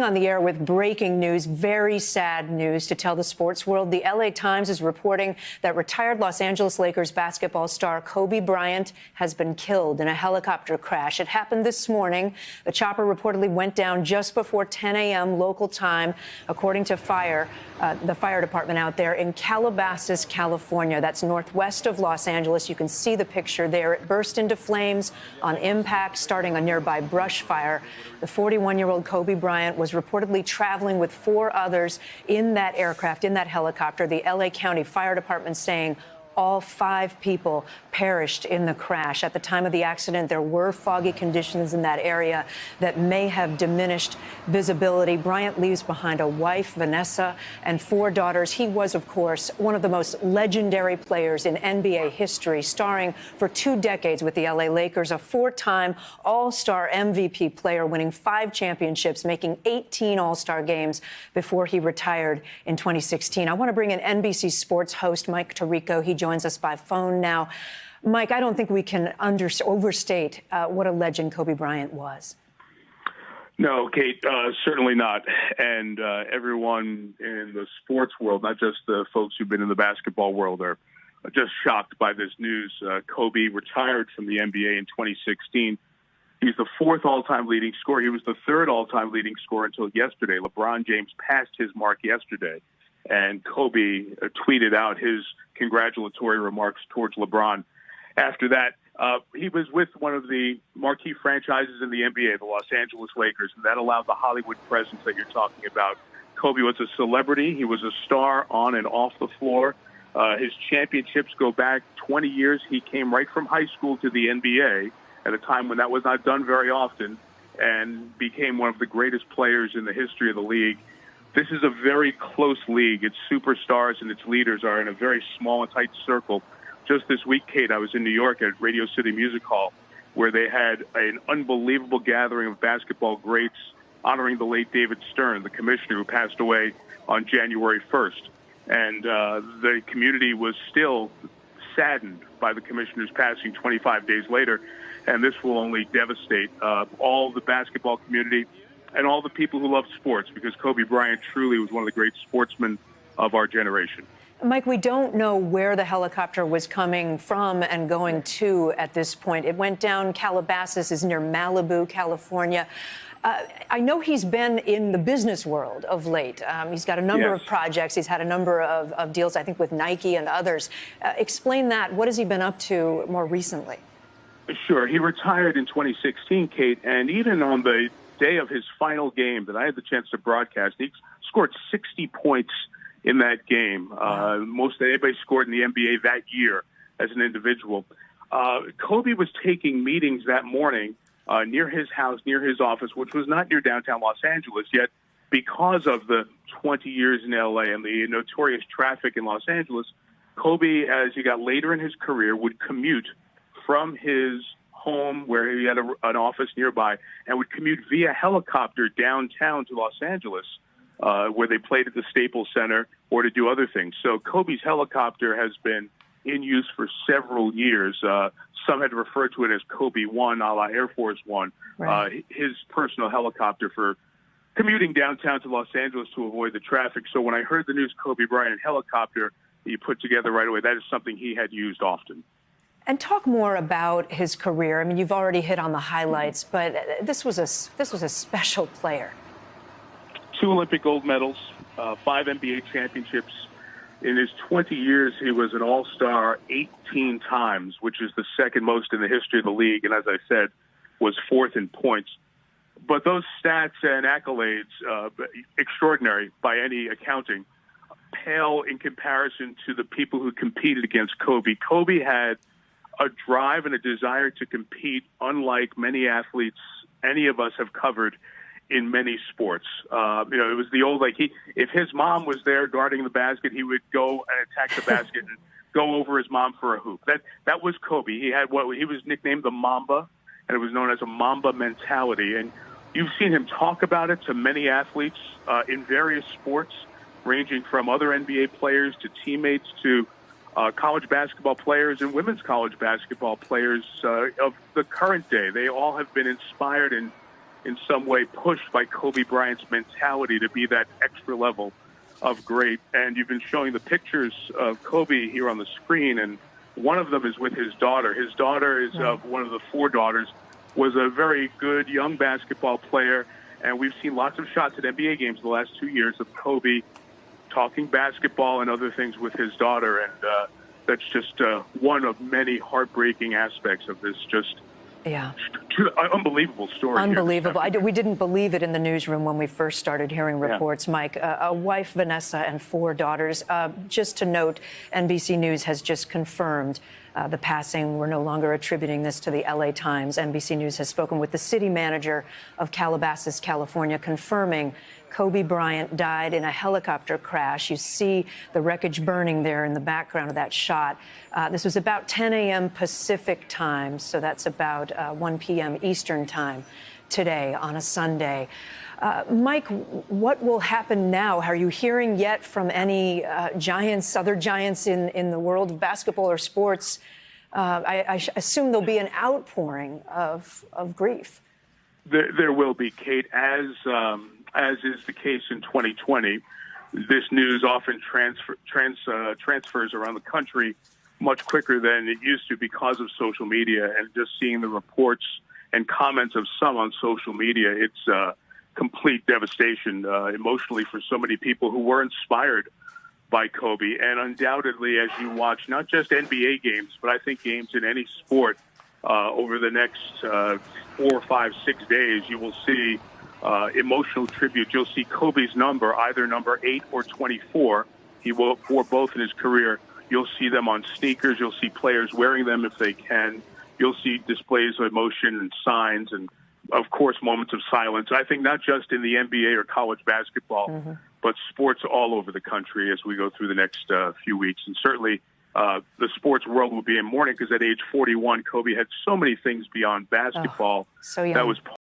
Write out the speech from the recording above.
On the air with breaking news, very sad news to tell the sports world. The LA Times is reporting that retired Los Angeles Lakers basketball star Kobe Bryant has been killed in a helicopter crash. It happened this morning. The chopper reportedly went down just before 10 a.m. local time, according to the fire department out there in Calabasas, California. That's northwest of Los Angeles. You can see the picture there. It burst into flames on impact, starting a nearby brush fire. The 41-year-old Kobe Bryant was reportedly traveling with 4 others in that aircraft, in that helicopter. The L.A. County Fire Department saying all 5 people perished in the crash. At the time of the accident, there were foggy conditions in that area that may have diminished visibility. Bryant leaves behind a wife, Vanessa, and 4 daughters. He was, of course, one of the most legendary players in NBA history, starring for 2 decades with the LA Lakers, a 4-time All-Star MVP player, winning 5 championships, making 18 All-Star games before he retired in 2016. I want to bring in NBC Sports host Mike Tirico. He joins us by phone now. Mike, I don't think we can overstate what a legend Kobe Bryant was. No, Kate, certainly not. And everyone in the sports world, not just the folks who've been in the basketball world, are just shocked by this news. Kobe retired from the NBA in 2016. He's the 4th all-time leading scorer. He was the 3rd all-time leading scorer until yesterday. LeBron James passed his mark yesterday. And Kobe tweeted out his congratulatory remarks towards LeBron. After that, he was with one of the marquee franchises in the NBA, the Los Angeles Lakers, and that allowed the Hollywood presence that you're talking about. Kobe was a celebrity. He was a star on and off the floor. His championships go back 20 years. He came right from high school to the NBA at a time when that was not done very often, and became one of the greatest players in the history of the league. This is a very close league. Its superstars and its leaders are in a very small and tight circle. Just this week, Kate, I was in New York at Radio City Music Hall, where they had an unbelievable gathering of basketball greats honoring the late David Stern, the commissioner who passed away on January 1st. And the community was still saddened by the commissioner's passing 25 days later. And this will only devastate all the basketball community and all the people who love sports, because Kobe Bryant truly was one of the great sportsmen of our generation. Mike, we don't know where the helicopter was coming from and going to at this point. It went down. Calabasas is near Malibu, California. I know he's been in the business world of late. He's got a number of projects. He's had a number of deals, I think, with Nike and others. Explain that. What has he been up to more recently? Sure. He retired in 2016, Kate, and even on the day of his final game that I had the chance to broadcast, he scored 60 points in that game. Most that anybody scored in the NBA that year as an individual. Kobe was taking meetings that morning near his house, near his office, which was not near downtown Los Angeles, yet because of the 20 years in LA and the notorious traffic in Los Angeles, Kobe, as he got later in his career, would commute from his home, where he had an office nearby, and would commute via helicopter downtown to Los Angeles, where they played at the Staples Center, or to do other things. So Kobe's helicopter has been in use for several years. Some had referred to it as Kobe One, a la Air Force One, right. His personal helicopter for commuting downtown to Los Angeles to avoid the traffic. So when I heard the news Kobe Bryant helicopter, you put together right away, that is something he had used often. And talk more about his career. I mean, you've already hit on the highlights, but this was a special player. 2 Olympic gold medals, 5 NBA championships. In his 20 years, he was an all-star 18 times, which is the 2nd most in the history of the league, and as I said, was 4th in points. But those stats and accolades, extraordinary by any accounting, pale in comparison to the people who competed against Kobe. Kobe had a drive and a desire to compete unlike many athletes any of us have covered in many sports. It was the old, if his mom was there guarding the basket, he would go and attack the basket and go over his mom for a hoop. That was Kobe. He had he was nicknamed the Mamba, and it was known as a Mamba mentality. And you've seen him talk about it to many athletes in various sports, ranging from other NBA players to teammates to college basketball players and women's college basketball players of the current day. They all have been inspired and in some way pushed by Kobe Bryant's mentality to be that extra level of great. And you've been showing the pictures of Kobe here on the screen, and one of them is with his daughter. His daughter is one of the four daughters, was a very good young basketball player, and we've seen lots of shots at NBA games the last 2 years of Kobe talking basketball and other things with his daughter, and that's just one of many heartbreaking aspects of this unbelievable story. Unbelievable. We didn't believe it in the newsroom when we first started hearing reports, Mike. A wife, Vanessa, and four daughters. Just to note, NBC News has just confirmed the passing. We're no longer attributing this to the LA Times. NBC News has spoken with the city manager of Calabasas, California, confirming Kobe Bryant died in a helicopter crash. You see the wreckage burning there in the background of that shot. This was about 10 a.m. Pacific time, so that's about 1 p.m. Eastern time today on a Sunday. Mike, what will happen now? Are you hearing yet from any giants, other giants in the world of basketball or sports? I assume there'll be an outpouring of grief. There will be, Kate, as is the case in 2020. This news often transfers around the country much quicker than it used to because of social media, and just seeing the reports and comments of some on social media, it's complete devastation emotionally for so many people who were inspired by Kobe. And undoubtedly, as you watch not just NBA games, but I think games in any sport over the next 4, 5, 6 days, you will see emotional tribute. You'll see Kobe's number, either number 8 or 24. He wore both in his career. You'll see them on sneakers. You'll see players wearing them if they can. You'll see displays of emotion and signs and, of course, moments of silence. I think not just in the NBA or college basketball, but sports all over the country as we go through the next few weeks. And certainly the sports world will be in mourning because at age 41, Kobe had so many things beyond basketball. So young. That was